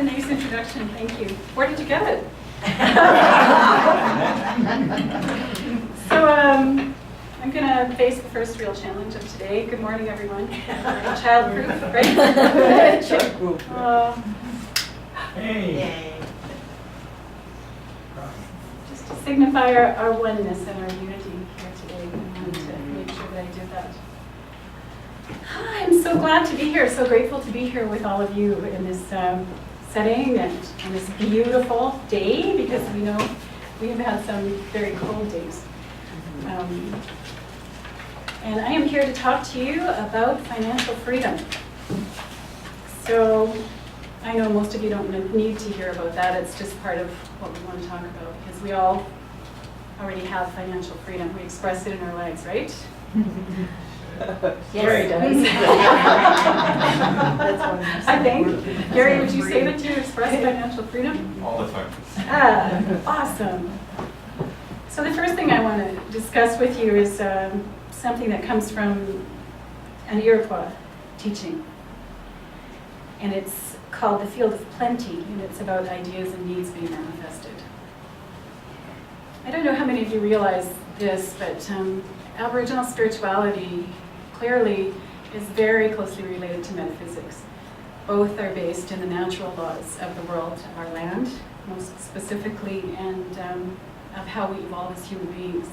a nice introduction, thank you. Where did you get it? So I'm going to face the first real challenge of today. Good morning, everyone. Childproof, right? Childproof. Hey. Yay. Just to signify our oneness and our unity here today, I wanted to make sure that I did that. I'm so glad to be here, so grateful to be here with all of you in this setting and on this beautiful day, because we know we have had some very cold days. And I am here to talk to you about financial freedom. So I know most of you don't need to hear about that. It's just part of what we want to talk about, because we all already have financial freedom. We express it in our lives, right? Gary does. I think. Gary, would you say that you express financial freedom? All the time. Awesome. So the first thing I want to discuss with you is something that comes from an Iroquois teaching. And it's called the Field of Plenty, and it's about ideas and needs being manifested. I don't know how many of you realize this, but Aboriginal spirituality clearly is very closely related to metaphysics. Both are based in the natural laws of the world, of our land, most specifically, and of how we evolve as human beings.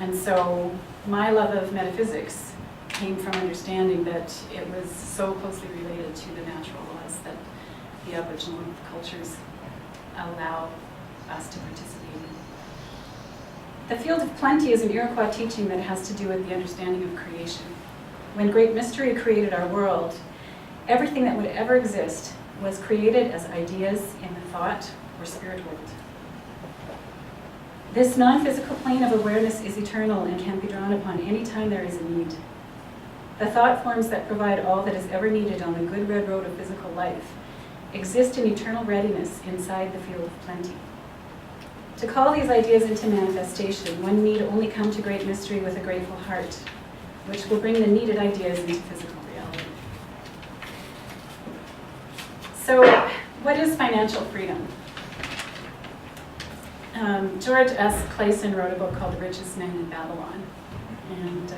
And so my love of metaphysics came from understanding that it was so closely related to the natural laws that the Aboriginal cultures allow us to participate in. The Field of Plenty is an Iroquois teaching that has to do with the understanding of creation. When Great Mystery created our world, everything that would ever exist was created as ideas in the thought or spirit world. This non-physical plane of awareness is eternal and can be drawn upon any time there is a need. The thought forms that provide all that is ever needed on the good red road of physical life exist in eternal readiness inside the Field of Plenty. To call these ideas into manifestation, one need only come to Great Mystery with a grateful heart, which will bring the needed ideas into physical reality. So, what is financial freedom? George S. Clayson wrote a book called The Richest Man in Babylon. And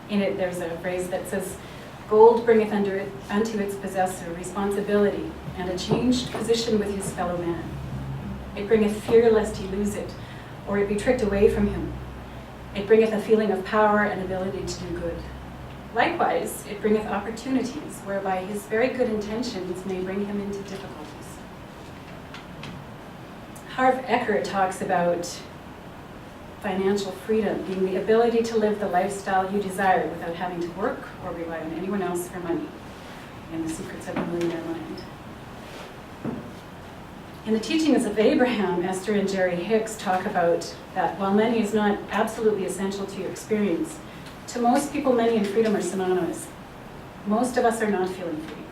in it there's a phrase that says, "Gold bringeth unto its possessor responsibility and a changed position with his fellow man. It bringeth fear lest he lose it, or it be tricked away from him. It bringeth a feeling of power and ability to do good. Likewise, it bringeth opportunities whereby his very good intentions may bring him into difficulties." Harv Eker talks about financial freedom being the ability to live the lifestyle you desire without having to work or rely on anyone else for money, in The Secrets of the Millionaire Mind. In the teachings of Abraham, Esther and Jerry Hicks talk about that while money is not absolutely essential to your experience, to most people money and freedom are synonymous. Most of us are not feeling free.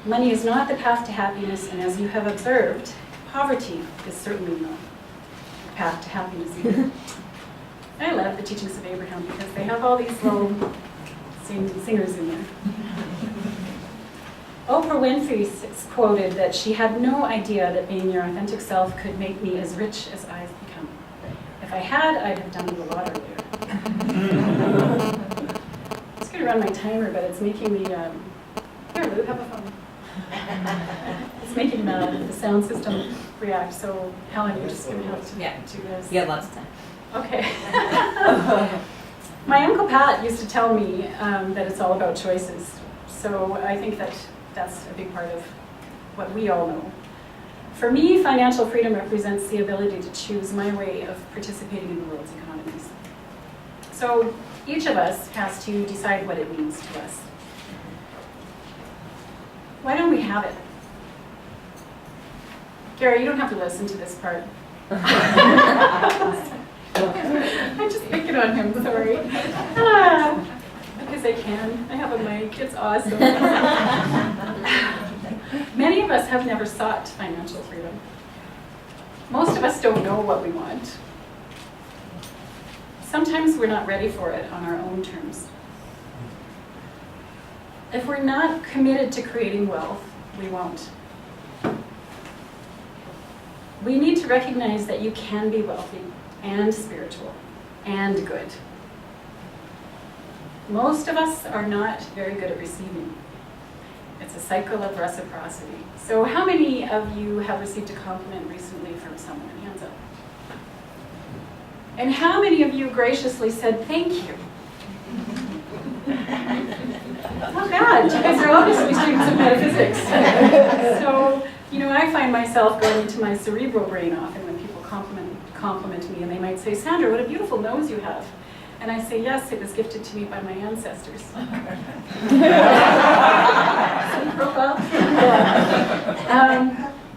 Money is not the path to happiness, and as you have observed, poverty is certainly not the path to happiness either. I love the teachings of Abraham because they have all these little singers in there. Oprah Winfrey quoted that she had no idea that being your authentic self could make me as rich as I've become. If I had, I'd have done it a lot earlier. I was going to run my timer, but it's making me, here Lou, have a phone. It's making the sound system react, so Helen, you're just going to have to do this. You got lots of time. Okay. My Uncle Pat used to tell me that it's all about choices. So I think that that's a big part of what we all know. For me, financial freedom represents the ability to choose my way of participating in the world's economies. So each of us has to decide what it means to us. Why don't we have it? Gary, you don't have to listen to this part. I'm just picking on him, sorry. Because I can. I have a mic. It's awesome. Many of us have never sought financial freedom. Most of us don't know what we want. Sometimes we're not ready for it on our own terms. If we're not committed to creating wealth we won't. We need to recognize that you can be wealthy and spiritual and good. Most of us are not very good at receiving. It's a cycle of reciprocity. So how many of you have received a compliment recently from someone? Hands up. And how many of you graciously said thank you? Not bad. You guys are obviously students of metaphysics. So, I find myself going into my cerebral brain often when people compliment me, and they might say, Sandra, what a beautiful nose you have. And I say, yes, it was gifted to me by my ancestors. Profile.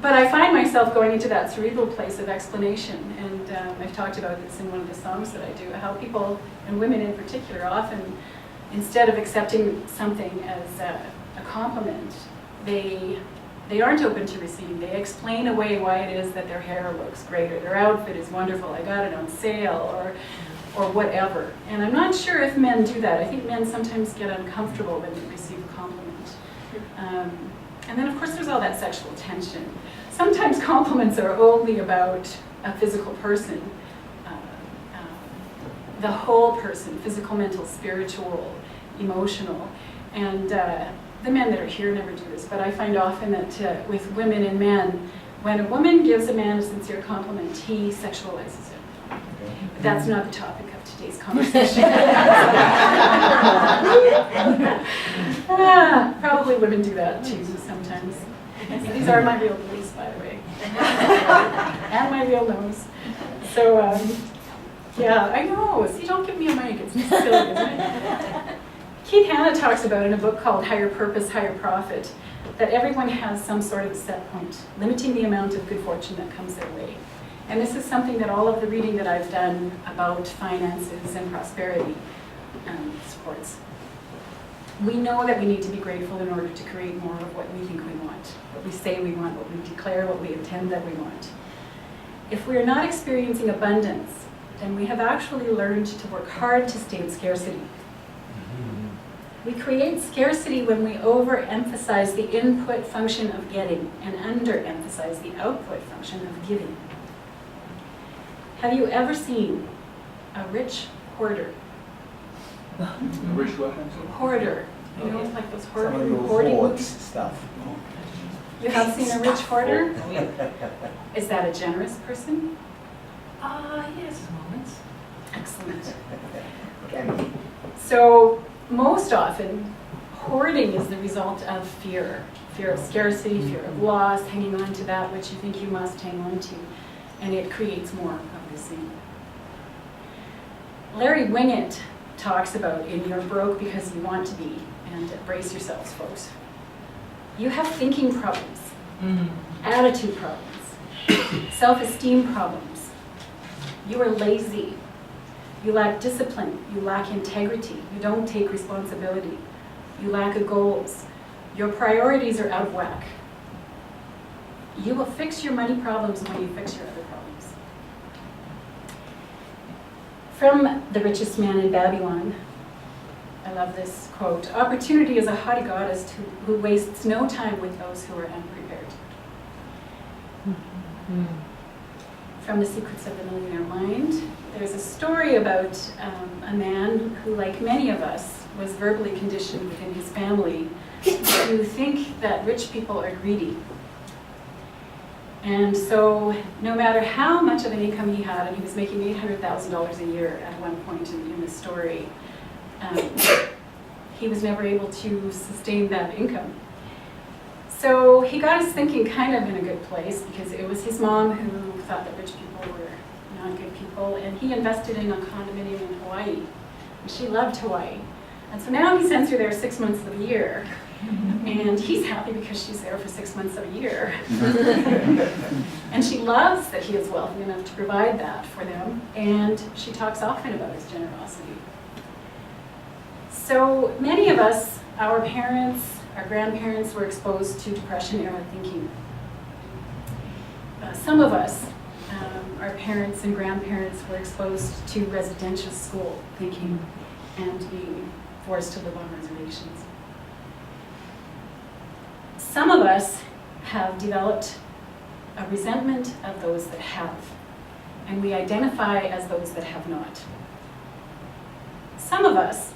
But I find myself going into that cerebral place of explanation, and I've talked about this in one of the songs that I do, how people, and women in particular, often, instead of accepting something as a compliment, they aren't open to receiving. They explain away why it is that their hair looks great, or their outfit is wonderful, I got it on sale, or whatever. And I'm not sure if men do that. I think men sometimes get uncomfortable when they receive a compliment. And then of course there's all that sexual tension. Sometimes compliments are only about a physical person, the whole person, physical, mental, spiritual, emotional. And the men that are here never do this, but I find often that with women and men, when a woman gives a man a sincere compliment, he sexualizes it. But that's not the topic of today's conversation. Probably women do that too sometimes. These are my real beliefs, by the way. And my real nose. So, yeah, I know. See, don't give me a mic. It's just silly, isn't it? Keith Hanna talks about in a book called Higher Purpose, Higher Profit, that everyone has some sort of set point, limiting the amount of good fortune that comes their way. And this is something that all of the reading that I've done about finances and prosperity supports. We know that we need to be grateful in order to create more of what we think we want, what we say we want, what we declare, what we intend that we want. If we are not experiencing abundance, then we have actually learned to work hard to stay in scarcity. We create scarcity when we overemphasize the input function of getting and underemphasize the output function of giving. Have you ever seen a rich hoarder? A rich what? Hoarder. You know, like those hoarding hoards stuff. You have seen a rich hoarder? Is that a generous person? Yes, moments. Excellent. Okay. So, most often, hoarding is the result of fear. Fear of scarcity, fear of loss, hanging on to that which you think you must hang on to. And it creates more of the same. Larry Winget talks about in You're Broke Because You Want to Be, and brace yourselves, folks. You have thinking problems, attitude problems, self-esteem problems. You are lazy. You lack discipline. You lack integrity. You don't take responsibility. You lack goals. Your priorities are out of whack. You will fix your money problems when you fix your other problems. From The Richest Man in Babylon, I love this quote, "Opportunity is a haughty goddess who wastes no time with those who are unprepared." From The Secrets of the Millionaire Mind, there's a story about a man who, like many of us, was verbally conditioned within his family to think that rich people are greedy. And so no matter how much of an income he had, and he was making $800,000 a year at one point in the story, he was never able to sustain that income. So he got his thinking kind of in a good place, because it was his mom who thought that rich people were not good people, and he invested in a condominium in Hawaii. And she loved Hawaii. And so now he sends her there 6 months of the year. And he's happy because she's there for 6 months of a year. And she loves that he is wealthy enough to provide that for them. And she talks often about his generosity. So many of us, our parents, our grandparents, were exposed to Depression-era thinking. Some of us, our parents and grandparents, were exposed to residential school thinking and being forced to live on reservations. Some of us have developed a resentment of those that have, and we identify as those that have not. Some of us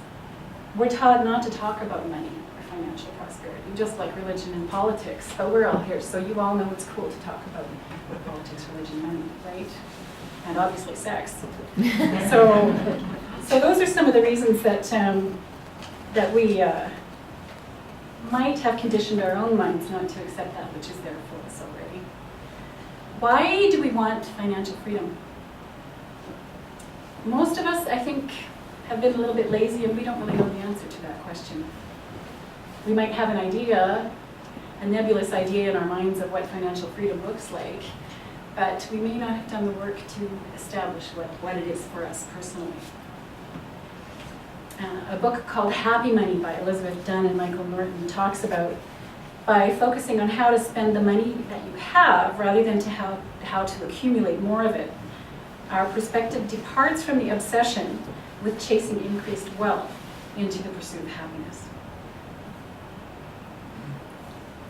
were taught not to talk about money or financial prosperity, just like religion and politics, but we're all here, so you all know it's cool to talk about politics, religion, money, right? And obviously sex. So those are some of the reasons that that we might have conditioned our own minds not to accept that which is there for us already. Why do we want financial freedom? Most of us, I think, have been a little bit lazy and we don't really know the answer to that question. We might have an idea, a nebulous idea in our minds of what financial freedom looks like, but we may not have done the work to establish what it is for us personally. A book called Happy Money by Elizabeth Dunn and Michael Norton talks about by focusing on how to spend the money that you have rather than to how to accumulate more of it. Our perspective departs from the obsession with chasing increased wealth into the pursuit of happiness.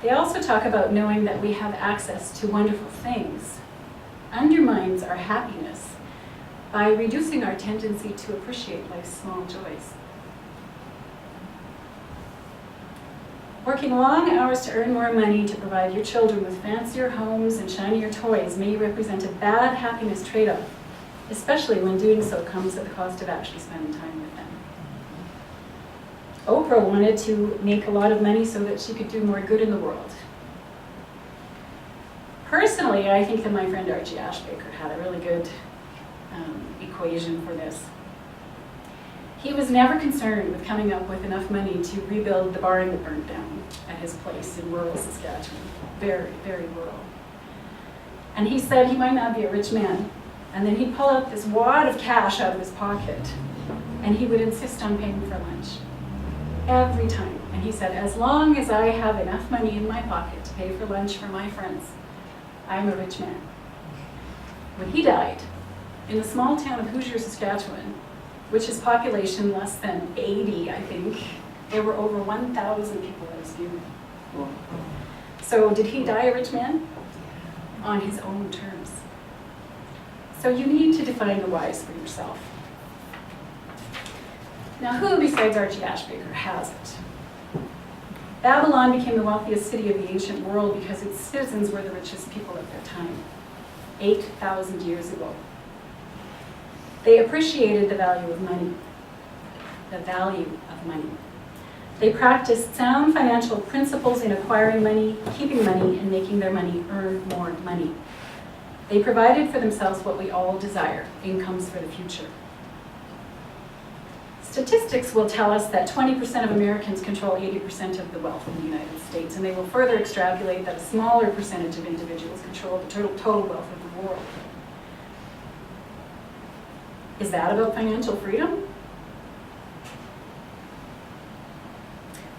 They also talk about knowing that we have access to wonderful things undermines our happiness by reducing our tendency to appreciate life's small joys. Working long hours to earn more money to provide your children with fancier homes and shinier toys may represent a bad happiness trade-off, especially when doing so comes at the cost of actually spending time with them. Oprah wanted to make a lot of money so that she could do more good in the world. Personally, I think that my friend Archie Ashbaker had a really good equation for this. He was never concerned with coming up with enough money to rebuild the barn that burned down at his place in rural Saskatchewan. Very, very rural. And he said he might not be a rich man, and then he'd pull out this wad of cash out of his pocket, and he would insist on paying for lunch. Every time. And he said, as long as I have enough money in my pocket to pay for lunch for my friends, I'm a rich man. When he died, in the small town of Hoosier, Saskatchewan, which is population less than 80, I think, there were over 1,000 people at his funeral. So did he die a rich man? On his own terms. So you need to define the whys for yourself. Now, who besides Archie Ashbaker has it? Babylon became the wealthiest city of the ancient world because its citizens were the richest people of their time, 8,000 years ago. They appreciated the value of money. The value of money. They practiced sound financial principles in acquiring money, keeping money, and making their money earn more money. They provided for themselves what we all desire, incomes for the future. Statistics will tell us that 20% of Americans control 80% of the wealth in the United States, and they will further extrapolate that a smaller percentage of individuals control the total wealth of the world. Is that about financial freedom?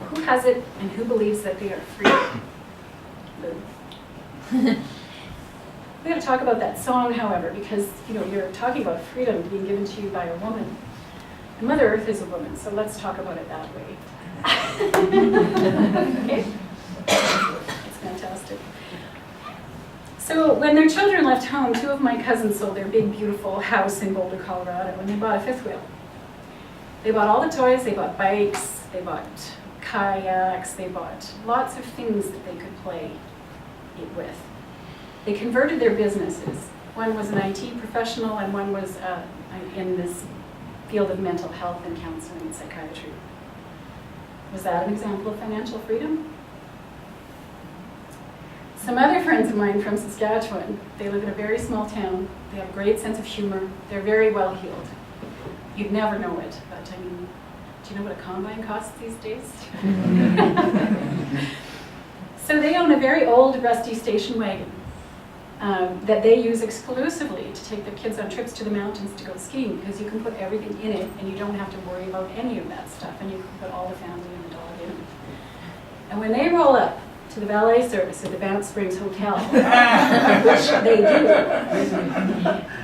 Who has it and who believes that they are free? We got to talk about that song, however, because you're talking about freedom being given to you by a woman. And Mother Earth is a woman, so let's talk about it that way. Okay? That's fantastic. So when their children left home, 2 of my cousins sold their big, beautiful house in Boulder, Colorado, and they bought a 5th wheel. They bought all the toys, they bought bikes, they bought kayaks, they bought lots of things that they could play it with. They converted their businesses. One was an IT professional and one was in this field of mental health and counseling and psychiatry. Was that an example of financial freedom? Some other friends of mine from Saskatchewan, they live in a very small town. They have a great sense of humor. They're very well heeled. You'd never know it, but I mean, do you know what a combine costs these days? So they own a very old, rusty station wagon that they use exclusively to take their kids on trips to the mountains to go skiing, because you can put everything in it and you don't have to worry about any of that stuff, and you can put all the family and the dog in it. And when they roll up to the valet service at the Banff Springs Hotel, which they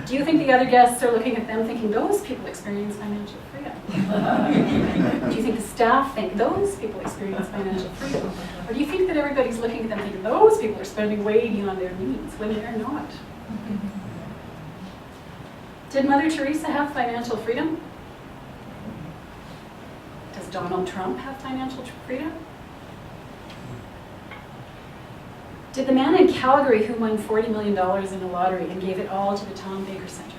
do you think the other guests are looking at them thinking, those people experience financial freedom? Do you think the staff think those people experience financial freedom? Or do you think that everybody's looking at them thinking, those people are spending way beyond their means, when they're not? Did Mother Teresa have financial freedom? Does Donald Trump have financial freedom? Did the man in Calgary who won $40 million in the lottery and gave it all to the Tom Baker Center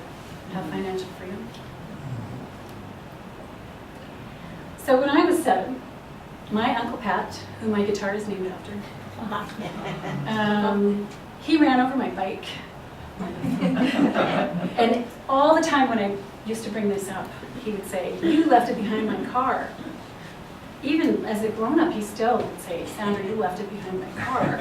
have financial freedom? So when I was 7, my Uncle Pat, who my guitar is named after, he ran over my bike. And all the time when I used to bring this up, he would say, "You left it behind my car." Even as a grown-up, he still would say, "Sandra, you left it behind my car."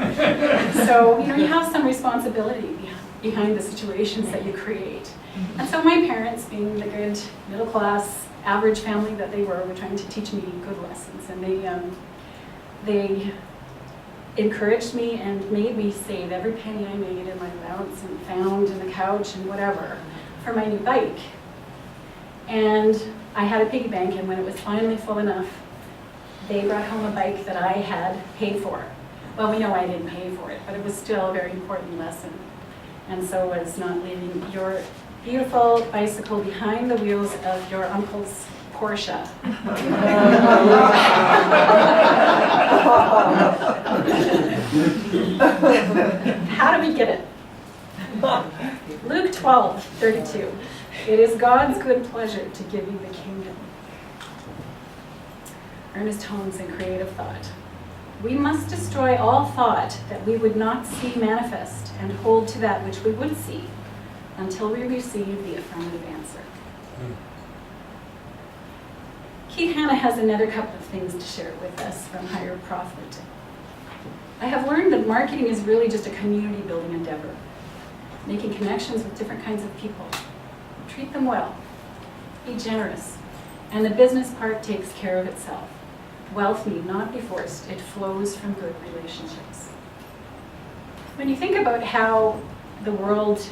So, you have some responsibility behind the situations that you create. And so my parents, being the good middle-class, average family that they were trying to teach me good lessons. And they encouraged me and made me save every penny I made in my allowance and found in the couch and whatever for my new bike. And I had a piggy bank, and when it was finally full enough, they brought home a bike that I had paid for. Well, we know I didn't pay for it, but it was still a very important lesson. And so was not leaving your beautiful bicycle behind the wheels of your uncle's Porsche. How do we get it? Luke 12:32. It is God's good pleasure to give you the kingdom. Ernest Holmes in Creative Thought. We must destroy all thought that we would not see manifest and hold to that which we would see until we receive the affirmative answer. Keith Hanna has another couple of things to share with us from Higher Profit. I have learned that marketing is really just a community building endeavor, making connections with different kinds of people. Treat them well, be generous, and the business part takes care of itself. Wealth need not be forced, it flows from good relationships. When you think about how the world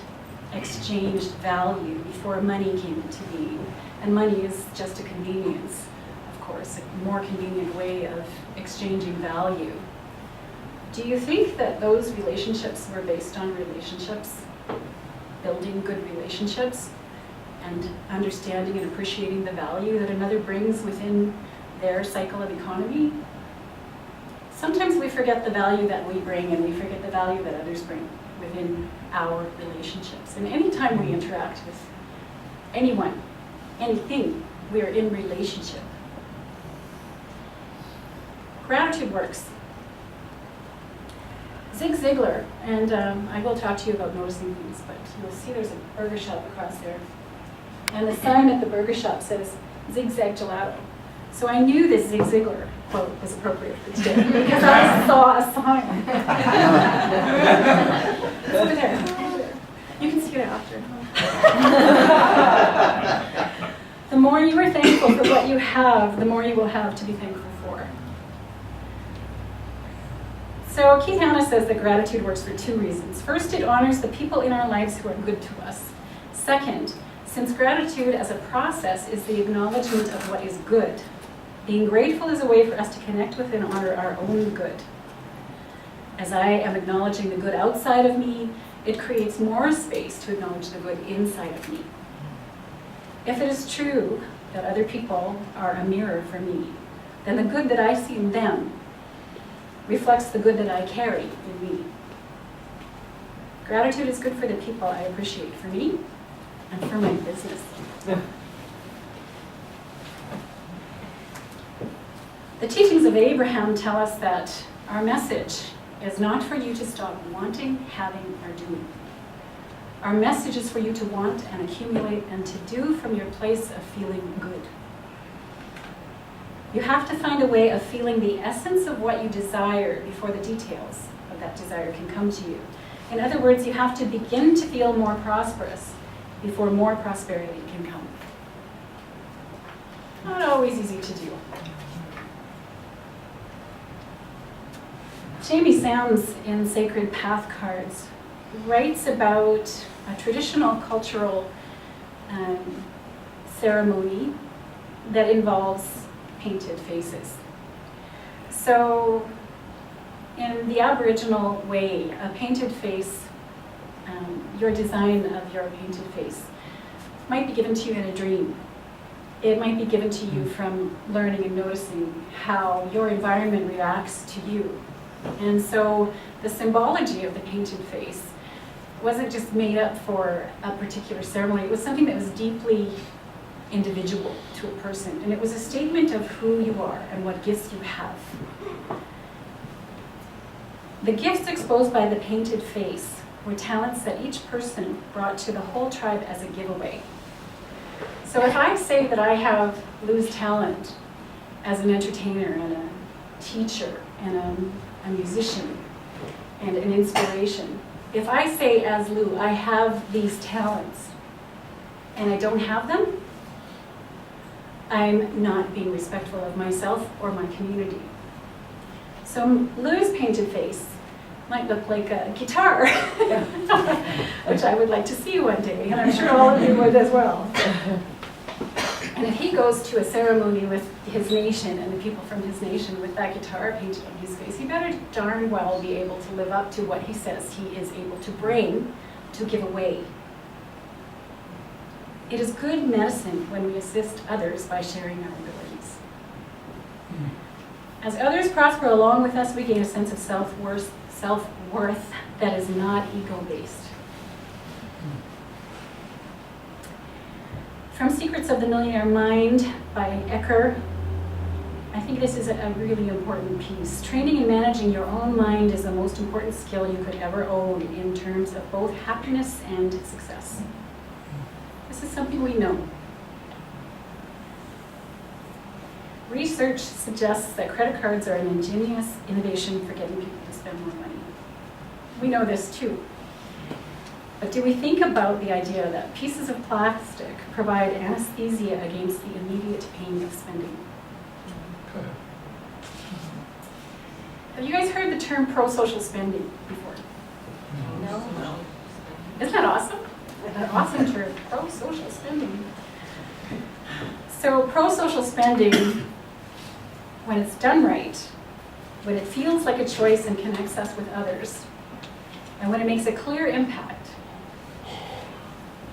exchanged value before money came into being, and money is just a convenience, of course, a more convenient way of exchanging value. Do you think that those relationships were based on relationships, building good relationships, and understanding and appreciating the value that another brings within their cycle of economy? Sometimes we forget the value that we bring, and we forget the value that others bring within our relationships. And anytime we interact with anyone, anything, we are in relationship. Gratitude works. Zig Ziglar, and I will talk to you about noticing things, but you'll see there's a burger shop across there. And the sign at the burger shop says, "Zigzag Gelato." So I knew this Zig Ziglar quote was appropriate for today because I saw a sign. It's over there. You can see it after. The more you are thankful for what you have, the more you will have to be thankful for. So Keith Hanna says that gratitude works for 2 reasons. First, it honors the people in our lives who are good to us. Second, since gratitude as a process is the acknowledgement of what is good, being grateful is a way for us to connect with and honor our own good. As I am acknowledging the good outside of me, it creates more space to acknowledge the good inside of me. If it is true that other people are a mirror for me, then the good that I see in them reflects the good that I carry in me. Gratitude is good for the people I appreciate, for me and for my business. The teachings of Abraham tell us that our message is not for you to stop wanting, having, or doing. Our message is for you to want and accumulate and to do from your place of feeling good. You have to find a way of feeling the essence of what you desire before the details of that desire can come to you. In other words, you have to begin to feel more prosperous before more prosperity can come. Not always easy to do. Jamie Sams in Sacred Path Cards writes about a traditional cultural ceremony that involves painted faces. So In the Aboriginal way, a painted face, your design of your painted face, might be given to you in a dream. It might be given to you from learning and noticing how your environment reacts to you. And so the symbology of the painted face wasn't just made up for a particular ceremony. It was something that was deeply individual to a person. And it was a statement of who you are and what gifts you have. The gifts exposed by the painted face were talents that each person brought to the whole tribe as a giveaway. So if I say that I have Lou's talent as an entertainer and a teacher and a musician and an inspiration, if I say as Lou, I have these talents and I don't have them, I'm not being respectful of myself or my community. So Lou's painted face might look like a guitar, which I would like to see one day, and I'm sure all of you would as well. And if he goes to a ceremony with his nation and the people from his nation with that guitar painted on his face, he better darn well be able to live up to what he says he is able to bring to give away. It is good medicine when we assist others by sharing our abilities. As others prosper along with us, we gain a sense of self-worth that is not ego-based. From Secrets of the Millionaire Mind by Ecker, I think this is a really important piece. Training and managing your own mind is the most important skill you could ever own in terms of both happiness and success. This is something we know. Research suggests that credit cards are an ingenious innovation for getting people to spend more money. We know this too. But do we think about the idea that pieces of plastic provide anesthesia against the immediate pain of spending? Have you guys heard the term pro-social spending before? No. Isn't that awesome? An awesome term, pro-social spending. So pro-social spending, when it's done right, when it feels like a choice and connects us with others, and when it makes a clear impact,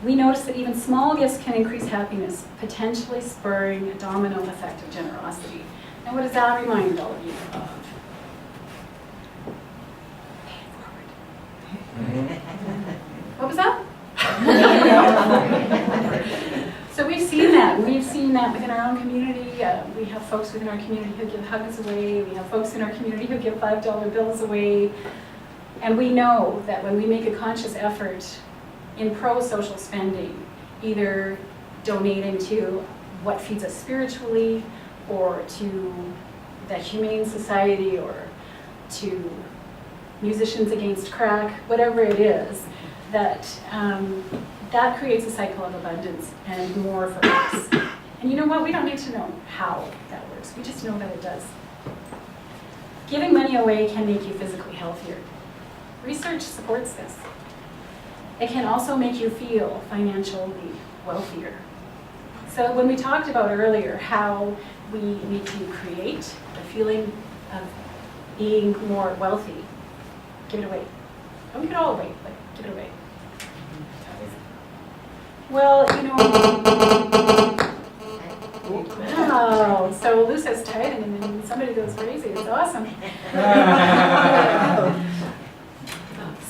we notice that even small gifts can increase happiness, potentially spurring a domino effect of generosity. And what does that remind all of you of? Pay it forward. What was that? So we've seen that. We've seen that within our own community. We have folks within our community who give hugs away. We have folks in our community who give $5 bills away. And we know that when we make a conscious effort in pro-social spending, either donating to what feeds us spiritually, or to the Humane Society, or to Musicians Against Crack, whatever it is, that that creates a cycle of abundance and more for us. And you know what? We don't need to know how that works. We just know that it does. Giving money away can make you physically healthier. Research supports this. It can also make you feel financially wealthier. So when we talked about earlier how we need to create the feeling of being more wealthy, give it away. Don't give it all away, but give it away. Well, you know, wow, so Lou says tithing and then somebody goes crazy. It's awesome.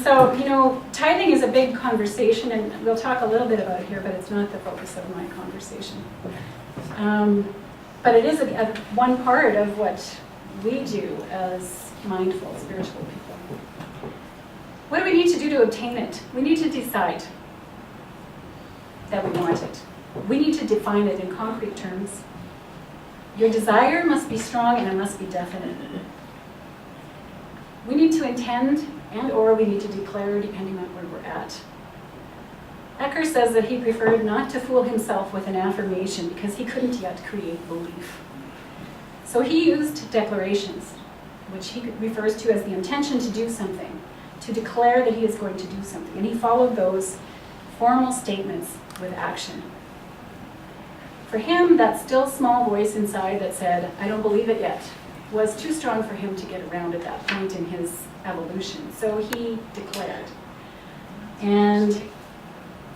So, you know, tithing is a big conversation, and we'll talk a little bit about it here, but it's not the focus of my conversation. But it is one part of what we do as mindful, spiritual people. What do we need to do to obtain it? We need to decide that we want it. We need to define it in concrete terms. Your desire must be strong and it must be definite. We need to intend and/or we need to declare depending on where we're at. Ecker says that he preferred not to fool himself with an affirmation because he couldn't yet create belief. So he used declarations, which he refers to as the intention to do something, to declare that he is going to do something. And he followed those formal statements with action. For him, that still small voice inside that said, I don't believe it yet, was too strong for him to get around at that point in his evolution. So he declared. And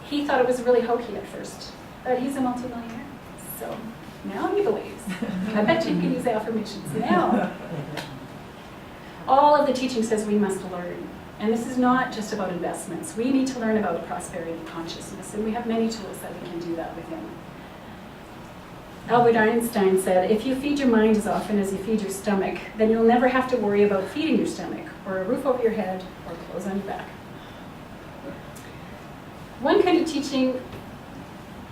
he thought it was really hokey at first, but he's a multimillionaire. So now he believes. I bet you can use affirmations now. All of the teaching says we must learn. And this is not just about investments. We need to learn about prosperity consciousness, and we have many tools that we can do that within. Albert Einstein said, if you feed your mind as often as you feed your stomach, then you'll never have to worry about feeding your stomach, or a roof over your head, or clothes on your back. One kind of teaching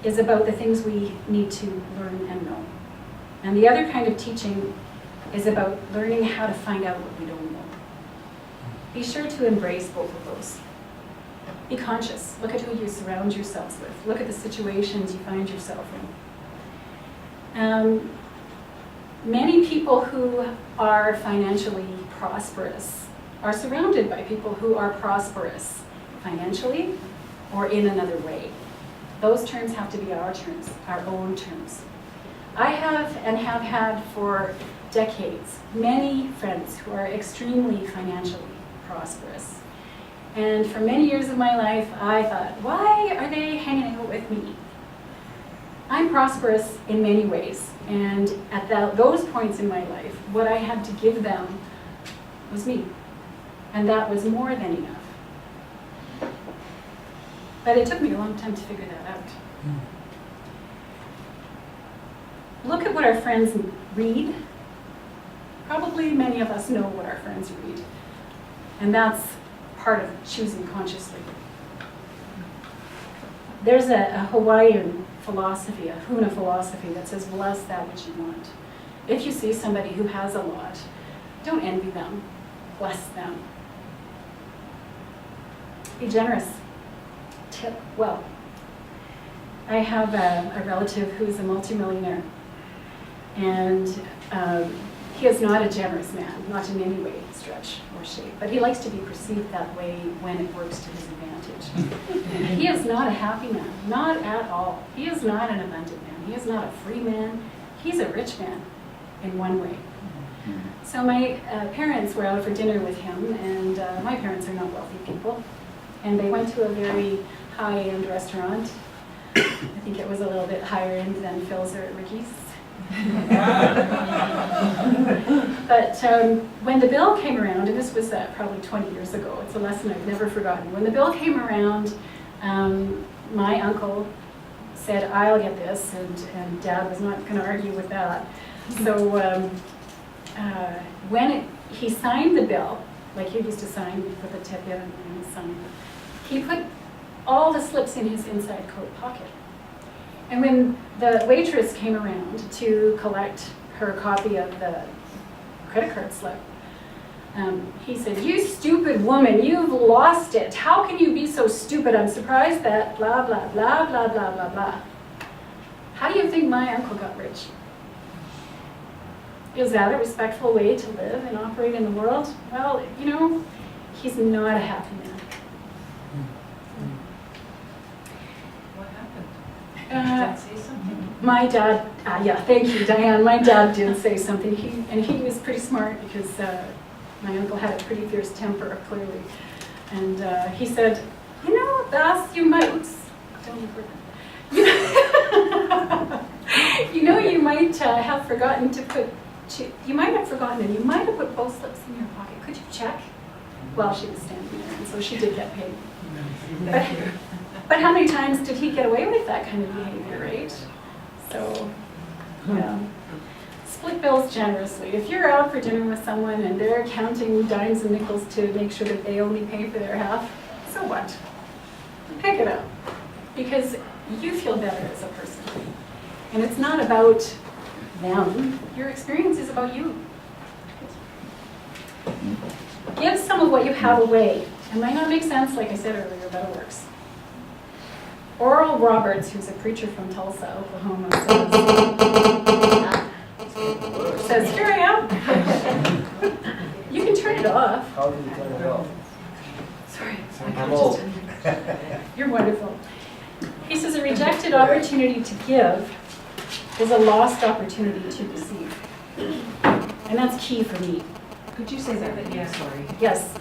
is about the things we need to learn and know. And the other kind of teaching is about learning how to find out what we don't know. Be sure to embrace both of those. Be conscious. Look at who you surround yourselves with. Look at the situations you find yourself in. Many people who are financially prosperous are surrounded by people who are prosperous financially or in another way. Those terms have to be our terms, our own terms. I have and have had for decades many friends who are extremely financially prosperous. And for many years of my life, I thought, why are they hanging out with me? I'm prosperous in many ways, and at those points in my life, what I had to give them was me, and that was more than enough. But it took me a long time to figure that out. Look at what our friends read. Probably many of us know what our friends read, and that's part of choosing consciously. There's a Hawaiian philosophy, a Huna philosophy, that says, bless that which you want. If you see somebody who has a lot, don't envy them, bless them. Be generous. Tip well. I have a relative who's a multimillionaire, and he is not a generous man, not in any way, stretch or shape, but he likes to be perceived that way when it works to his advantage. He is not a happy man, not at all. He is not an abundant man. He is not a free man. He's a rich man in one way. So my parents were out for dinner with him, and my parents are not wealthy people, and they went to a very high-end restaurant. I think it was a little bit higher end than Phil's or Ricky's. But when the bill came around, and this was probably 20 years ago, it's a lesson I've never forgotten. When the bill came around, my uncle said, I'll get this, and Dad was not going to argue with that. So when he signed the bill, like he used to sign, put the tip in and sign, he put all the slips in his inside coat pocket. And when the waitress came around to collect her copy of the credit card slip, he said, you stupid woman, you've lost it. How can you be so stupid? I'm surprised that blah, blah, blah, blah, blah, blah, blah. How do you think my uncle got rich? Is that a respectful way to live and operate in the world? Well, you know, he's not a happy man. Did say something? My dad, yeah, thank you, Diane. My dad did say something, and he was pretty smart because my uncle had a pretty fierce temper, clearly. And he said, you know, Bess, you might, oops, don't record that. You know, you might have forgotten to put, you might have forgotten, and you might have put both slips in your pocket. Could you check? Well, she was standing there, and so she did get paid. But how many times did he get away with that kind of behavior, right? So, yeah. Split bills generously. If you're out for dinner with someone and they're counting dimes and nickels to make sure that they only pay for their half, so what? Pick it up. Because you feel better as a person. And it's not about them. Your experience is about you. Give some of what you have away. It might not make sense, like I said earlier, but it works. Oral Roberts, who's a preacher from Tulsa, Oklahoma, says, here I am. You can turn it off. How do you turn it off? Sorry. I'm old. You're wonderful. He says, a rejected opportunity to give is a lost opportunity to receive. And that's key for me. Could you say that again? Sorry. Yes.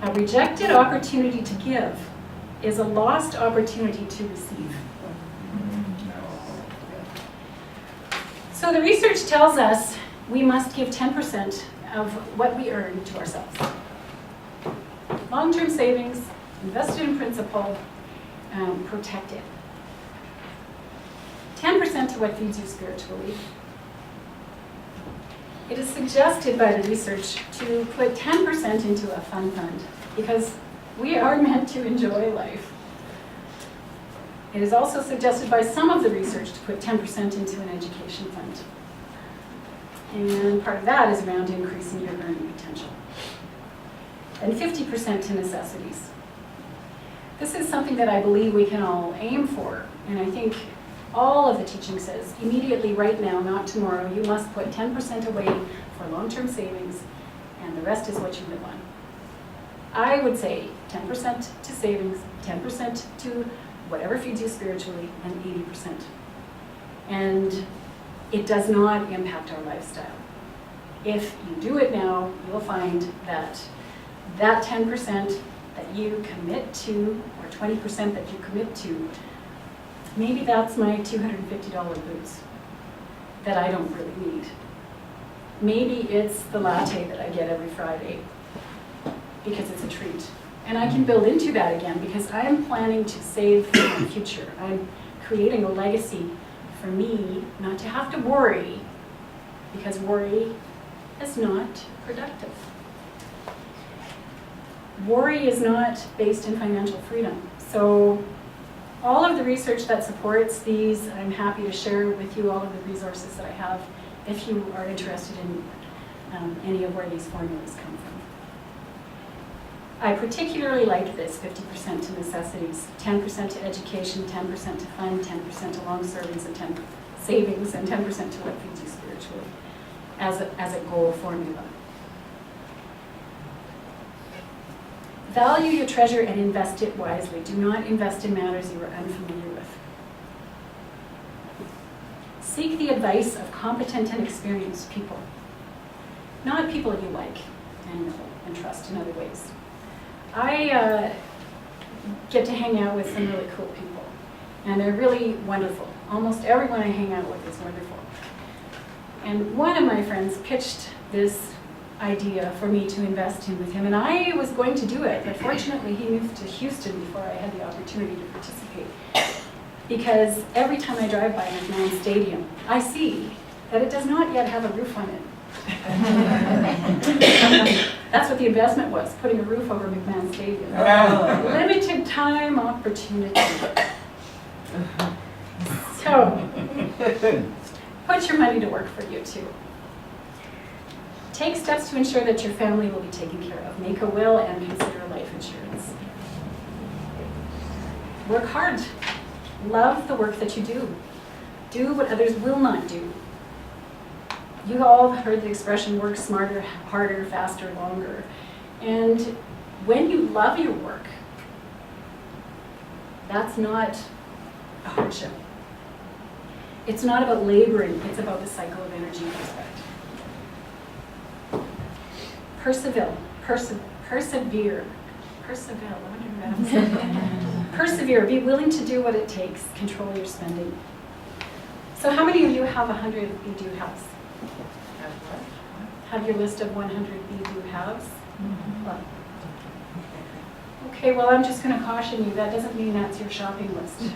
A rejected opportunity to give is a lost opportunity to receive. So the research tells us we must give 10% of what we earn to ourselves. Long-term savings, invested in principal, protected. 10% to what feeds you spiritually. It is suggested by the research to put 10% into a fun fund because we are meant to enjoy life. It is also suggested by some of the research to put 10% into an education fund. And part of that is around increasing your earning potential. And 50% to necessities. This is something that I believe we can all aim for. And I think all of the teaching says, immediately right now, not tomorrow, you must put 10% away for long-term savings, and the rest is what you live on. I would say 10% to savings, 10% to whatever feeds you spiritually, and 80%. And it does not impact our lifestyle. If you do it now, you'll find that that 10% that you commit to, or 20% that you commit to, maybe that's my $250 boots that I don't really need. Maybe it's the latte that I get every Friday because it's a treat. And I can build into that again because I'm planning to save for my future. I'm creating a legacy for me not to have to worry, because worry is not productive. Worry is not based in financial freedom. So all of the research that supports these, I'm happy to share with you all of the resources that I have if you are interested in any of where these formulas come from. I particularly like this 50% to necessities, 10% to education, 10% to fun, 10% to long savings, and 10% savings, and 10% to what feeds you spiritually as a goal formula. Value your treasure and invest it wisely. Do not invest in matters you are unfamiliar with. Seek the advice of competent and experienced people, not people you like and know and trust in other ways. I get to hang out with some really cool people, and they're really wonderful. Almost everyone I hang out with is wonderful. And one of my friends pitched this idea for me to invest in with him, and I was going to do it, but fortunately he moved to Houston before I had the opportunity to participate. Because every time I drive by McMahon Stadium, I see that it does not yet have a roof on it. That's what the investment was, putting a roof over McMahon Stadium. Limited time opportunity. So, put your money to work for you too. Take steps to ensure that your family will be taken care of. Make a will and consider life insurance. Work hard. Love the work that you do. Do what others will not do. You all heard the expression, work smarter, harder, faster, longer. And when you love your work, that's not a hardship. It's not about laboring, it's about the cycle of energy and respect. Persevere. Persevere. Be willing to do what it takes. Control your spending. So how many of you have 100 be-do haves? Have your list of 100 be-do haves? Well, okay, well, I'm just going to caution you. That doesn't mean that's your shopping list.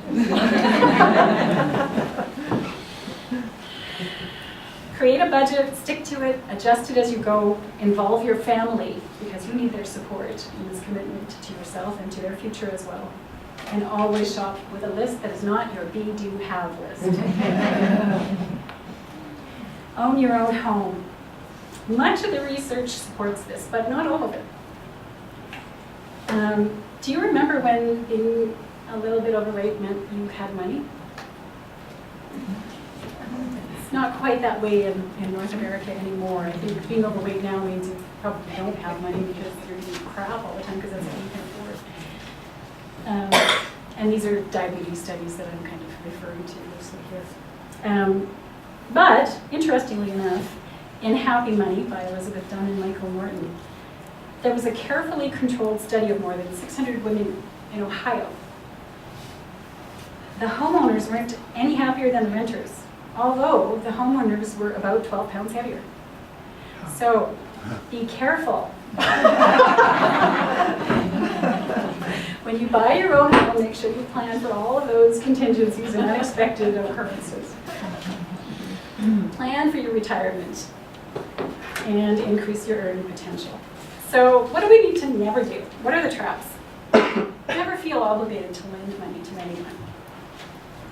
Create a budget, stick to it, adjust it as you go, involve your family because you need their support in this commitment to yourself and to their future as well. And always shop with a list that is not your be-do-have list. Own your own home. Much of the research supports this, but not all of it. Do you remember when being a little bit overweight meant you had money? It's not quite that way in North America anymore. I think being overweight now means you probably don't have money because you're eating crap all the time because that's what you can afford. And these are diabetes studies that I'm kind of referring to loosely here. But, interestingly enough, in Happy Money by Elizabeth Dunn and Michael Norton, there was a carefully controlled study of more than 600 women in Ohio. The homeowners weren't any happier than the renters, although the homeowners were about 12 pounds heavier. So be careful. When you buy your own home, make sure you plan for all of those contingencies and unexpected occurrences. Plan for your retirement and increase your earning potential. So what do we need to never do? What are the traps? Never feel obligated to lend money to anyone.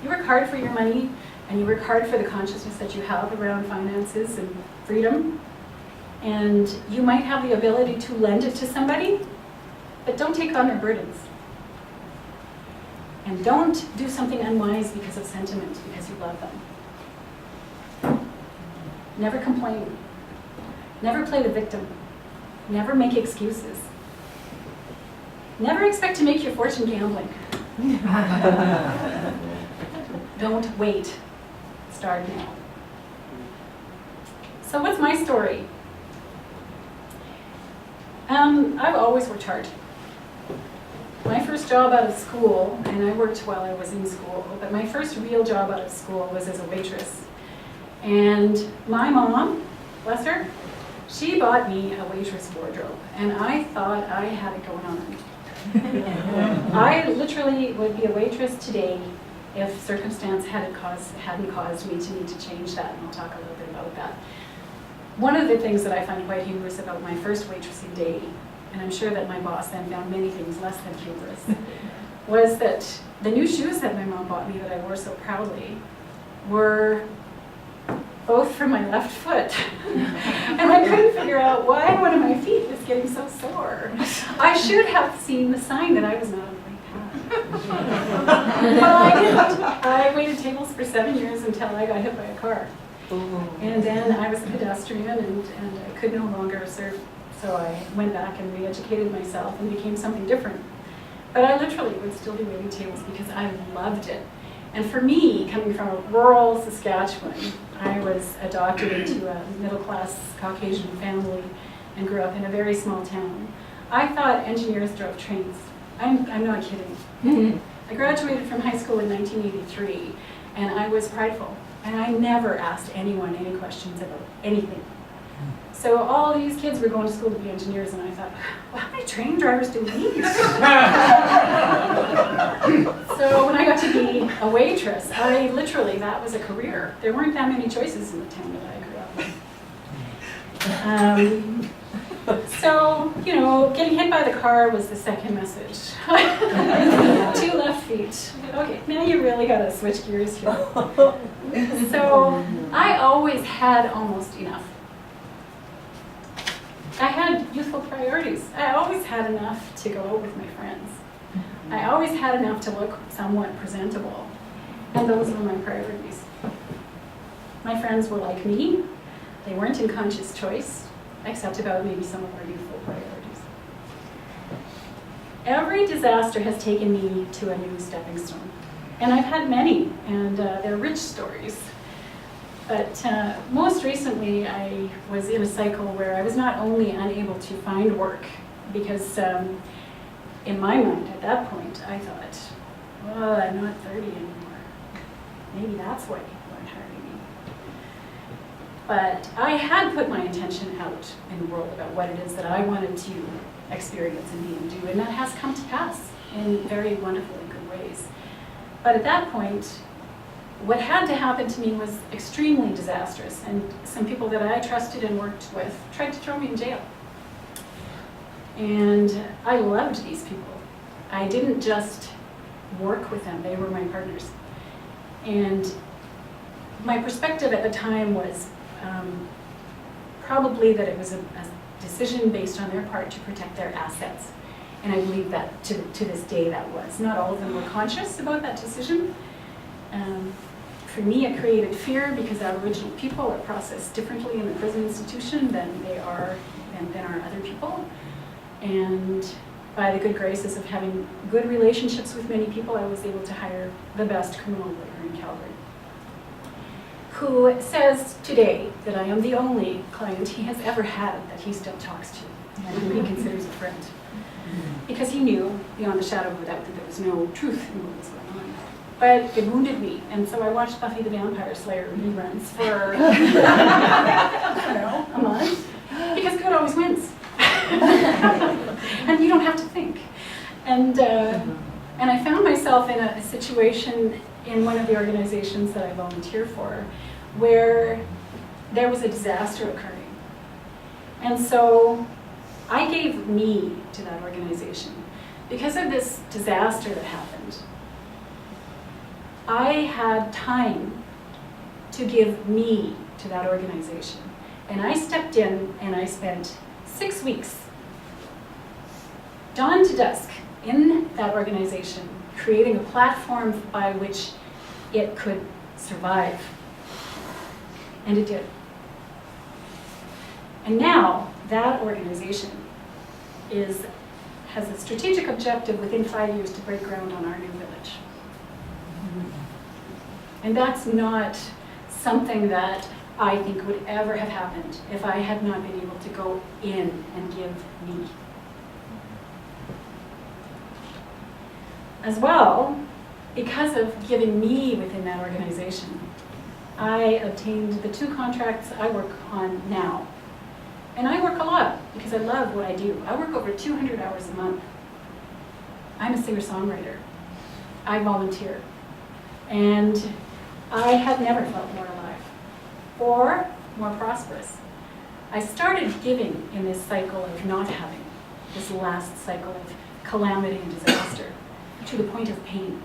You work hard for your money, and you work hard for the consciousness that you have around finances and freedom. And you might have the ability to lend it to somebody, but don't take on their burdens. And don't do something unwise because of sentiment, because you love them. Never complain. Never play the victim. Never make excuses. Never expect to make your fortune gambling. Don't wait. Start now. So what's my story? I've always worked hard. My first job out of school, and I worked while I was in school, but my first real job out of school was as a waitress. And my mom, bless her, she bought me a waitress wardrobe, and I thought I had it going on. I literally would be a waitress today if circumstance hadn't caused me to need to change that, and I'll talk a little bit about that. One of the things that I find quite humorous about my first waitressing day, and I'm sure that my boss then found many things less than humorous, was that the new shoes that my mom bought me that I wore so proudly were both for my left foot. And I couldn't figure out why one of my feet was getting so sore. I should have seen the sign that I was not on the right path. But I didn't. I waited tables for 7 years until I got hit by a car. And then I was a pedestrian and I could no longer serve. So I went back and re-educated myself and became something different. But I literally would still be waiting tables because I loved it. And for me, coming from a rural Saskatchewan, I was adopted into a middle-class Caucasian family and grew up in a very small town. I thought engineers drove trains. I'm not kidding. I graduated from high school in 1983, and I was prideful. And I never asked anyone any questions about anything. So all these kids were going to school to be engineers, and I thought, well, how many train drivers do we need? So when I got to be a waitress, I literally, that was a career. There weren't that many choices in the town that I grew up in. So, you know, getting hit by the car was the second message. 2 left feet. Okay, now you really got to switch gears here. So I always had almost enough. I had youthful priorities. I always had enough to go out with my friends. I always had enough to look somewhat presentable. And those were my priorities. My friends were like me. They weren't in conscious choice, except about maybe some of our youthful priorities. Every disaster has taken me to a new stepping stone. And I've had many, and they're rich stories. But most recently, I was in a cycle where I was not only unable to find work, because in my mind at that point, I thought, well, I'm not 30 anymore. Maybe that's why people aren't hiring me. But I had put my intention out in the world about what it is that I wanted to experience and be and do, and that has come to pass in very wonderful and good ways. But at that point, what had to happen to me was extremely disastrous, and some people that I trusted and worked with tried to throw me in jail. And I loved these people. I didn't just work with them, they were my partners. And my perspective at the time was probably that it was a decision based on their part to protect their assets. And I believe that to this day that was. Not all of them were conscious about that decision. For me, it created fear because Aboriginal people are processed differently in the prison institution than our other people. And by the good graces of having good relationships with many people, I was able to hire the best criminal lawyer in Calgary, who says today that I am the only client he has ever had that he still talks to and who he considers a friend. Because he knew, beyond the shadow of a doubt, that there was no truth in what was going on. But it wounded me, and so I watched Buffy the Vampire Slayer reruns for, I don't know, a month, because good always wins. And you don't have to think. And I found myself in a situation in one of the organizations that I volunteer for, where there was a disaster occurring. And so I gave me to that organization. Because of this disaster that happened, I had time to give me to that organization. And I stepped in and I spent 6 weeks, dawn to dusk, in that organization, creating a platform by which it could survive. And it did. And now, that organization has a strategic objective within 5 years to break ground on our new village. And that's not something that I think would ever have happened if I had not been able to go in and give me. As well, because of giving me within that organization, I obtained the 2 contracts I work on now. And I work a lot because I love what I do. I work over 200 hours a month. I'm a singer-songwriter. I volunteer. And I have never felt more alive or more prosperous. I started giving in this cycle of not having, this last cycle of calamity and disaster, to the point of pain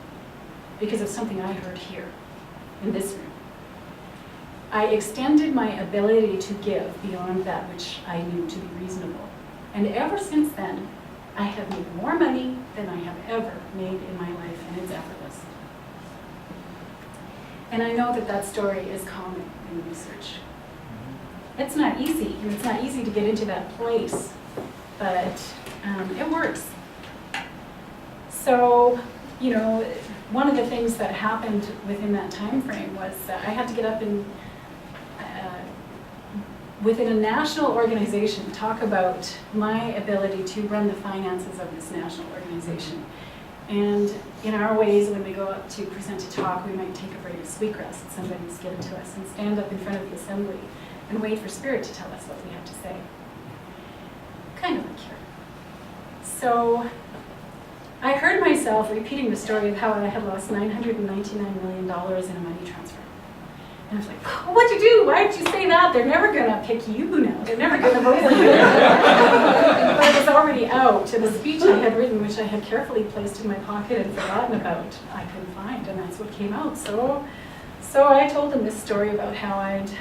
because of something I heard here in this room. I extended my ability to give beyond that which I knew to be reasonable. And ever since then, I have made more money than I have ever made in my life, and it's effortless. And I know that that story is common in research. It's not easy, and it's not easy to get into that place, but it works. So, you know, one of the things that happened within that time frame was I had to get up and within a national organization talk about my ability to run the finances of this national organization. And in our ways, when we go up to present a talk, we might take a break of sweetgrass that somebody's given to us and stand up in front of the assembly and wait for Spirit to tell us what we have to say. Kind of like here. So I heard myself repeating the story of how I had lost $999 million in a money transfer. And I was like, what'd you do? Why did you say that? They're never going to pick you now. They're never going to vote for you. But it was already out. And the speech I had written, which I had carefully placed in my pocket and forgotten about, I couldn't find. And that's what came out. So I told them this story about how I'd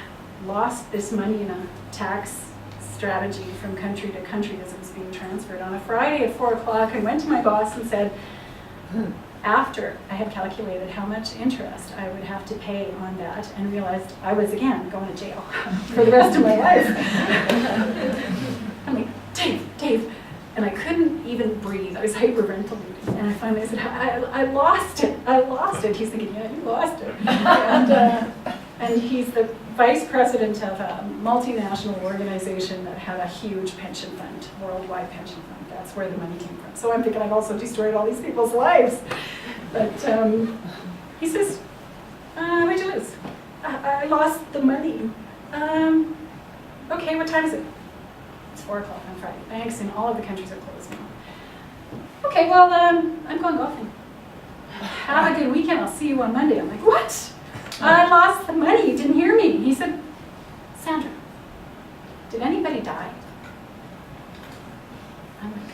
lost this money in a tax strategy from country to country as it was being transferred on a Friday at 4 o'clock, and went to my boss and said, after I had calculated how much interest I would have to pay on that, and realized I was again going to jail for the rest of my life. I'm like, Dave, and I couldn't even breathe. I was hyperventilating, and I finally said, I lost it. He's thinking, yeah, you lost it. And he's the vice president of a multinational organization that had a huge pension fund, worldwide pension fund. That's where the money came from. So I'm thinking I've also destroyed all these people's lives. But he says, what'd you lose? I lost the money. Okay, what time is it? It's 4 o'clock on Friday. Banks in all of the countries are closed now. Okay, well, I'm going golfing. Have a good weekend. I'll see you on Monday. I'm like, what? I lost the money. You didn't hear me. He said, Sandra, did anybody die? I'm like,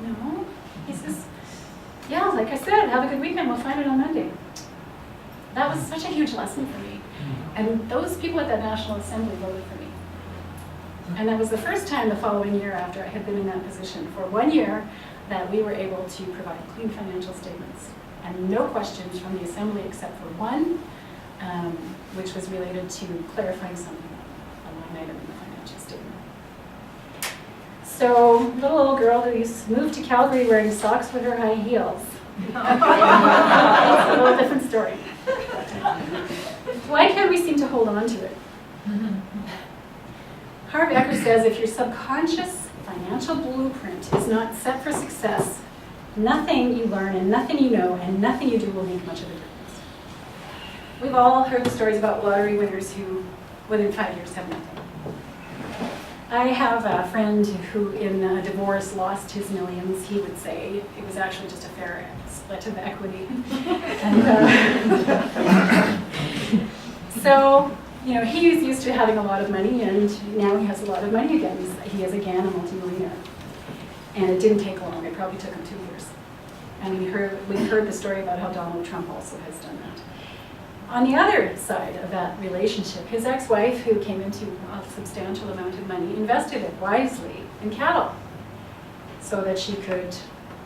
no. He says, yeah, like I said, have a good weekend. We'll find it on Monday. That was such a huge lesson for me. And those people at that National Assembly voted for me. And that was the first time the following year after I had been in that position for 1 year that we were able to provide clean financial statements. And no questions from the Assembly except for one, which was related to clarifying something, a line item in the financial statement. So, little old girl who's moved to Calgary wearing socks with her high heels. It's a little different story. Why can't we seem to hold on to it? Harv Eker says if your subconscious financial blueprint is not set for success, nothing you learn and nothing you know and nothing you do will make much of a difference. We've all heard the stories about lottery winners who, within 5 years, have nothing. I have a friend who, in a divorce, lost his millions. He would say it was actually just a fair split of equity. And, so, you know, he was used to having a lot of money, and now he has a lot of money again. He is again a multimillionaire. And it didn't take long. It probably took him 2 years. And we've heard the story about how Donald Trump also has done that. On the other side of that relationship, his ex-wife, who came into a substantial amount of money, invested it wisely in cattle so that she could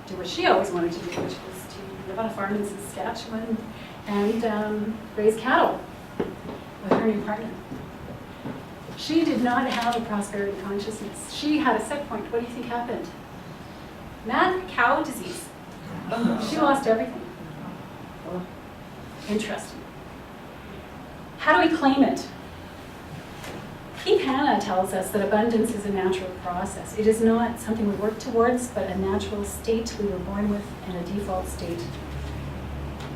do what she always wanted to do, which was to live on a farm in Saskatchewan and raise cattle with her new partner. She did not have a prosperity consciousness. She had a set point. What do you think happened? Mad cow disease. She lost everything. Interesting. How do we claim it? Keith Hanna tells us that abundance is a natural process. It is not something we work towards, but a natural state we were born with and a default state.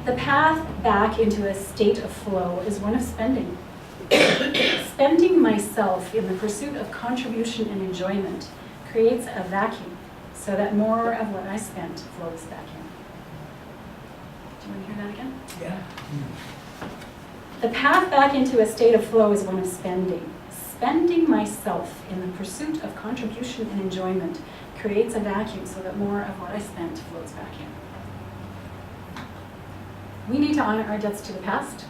The path back into a state of flow is one of spending. Spending myself in the pursuit of contribution and enjoyment creates a vacuum so that more of what I spent flows back in. Do you want to hear that again? Yeah. The path back into a state of flow is one of spending. Spending myself in the pursuit of contribution and enjoyment creates a vacuum so that more of what I spent flows back in. We need to honor our debts to the past.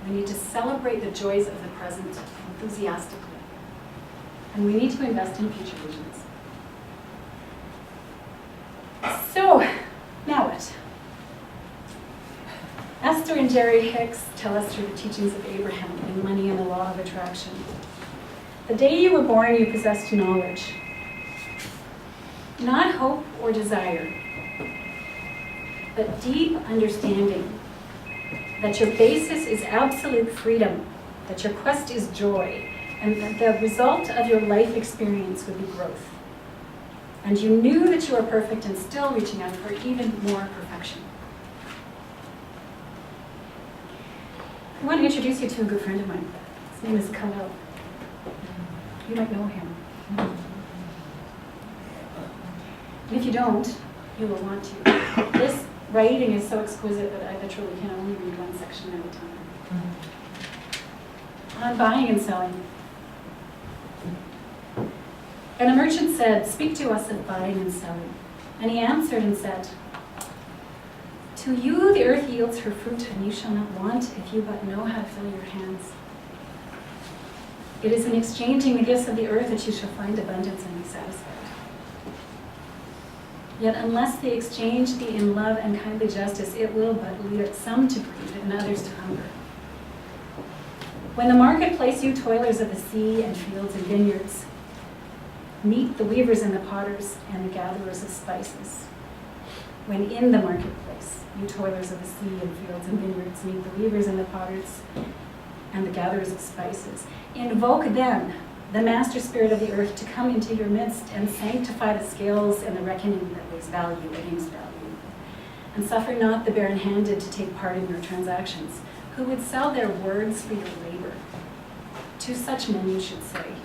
We need to celebrate the joys of the present enthusiastically. And we need to invest in future visions. So, now what? Esther and Jerry Hicks tell us through the teachings of Abraham in Money and the Law of Attraction. The day you were born, you possessed knowledge. Not hope or desire, but deep understanding that your basis is absolute freedom, that your quest is joy, and that the result of your life experience would be growth. And you knew that you were perfect and still reaching out for even more perfection. I want to introduce you to a good friend of mine. His name is Khalil. You might know him. And if you don't, you will want to. This writing is so exquisite that I literally can only read one section at a time. On buying and selling. And a merchant said, "Speak to us of buying and selling." And he answered and said, "To you the earth yields her fruit, and you shall not want if you but know how to fill your hands. It is in exchanging the gifts of the earth that you shall find abundance and be satisfied. Yet unless the exchange be in love and kindly justice, it will but lead some to greed and others to hunger. When the marketplace, you toilers of the sea and fields and vineyards, meet the weavers and the potters and the gatherers of spices. When in the marketplace, you toilers of the sea and fields and vineyards, meet the weavers and the potters and the gatherers of spices. Invoke then the master spirit of the earth to come into your midst and sanctify the scales and the reckoning that weighs value against value. And suffer not the barren-handed to take part in your transactions, who would sell their words for your labor. To such men you should say,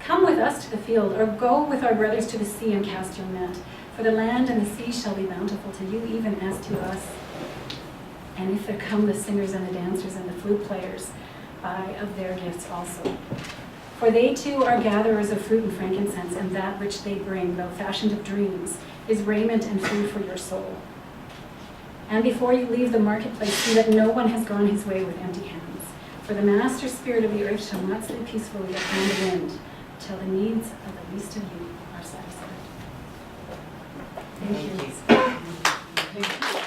come with us to the field, or go with our brothers to the sea and cast your net. For the land and the sea shall be bountiful to you, even as to us. And if there come the singers and the dancers and the flute players, buy of their gifts also. For they too are gatherers of fruit and frankincense, and that which they bring, though fashioned of dreams, is raiment and food for your soul. And before you leave the marketplace, see that no one has gone his way with empty hands. For the master spirit of the earth shall not sleep peacefully upon the wind, till the needs of the least of you are satisfied. Thank you. Thank you.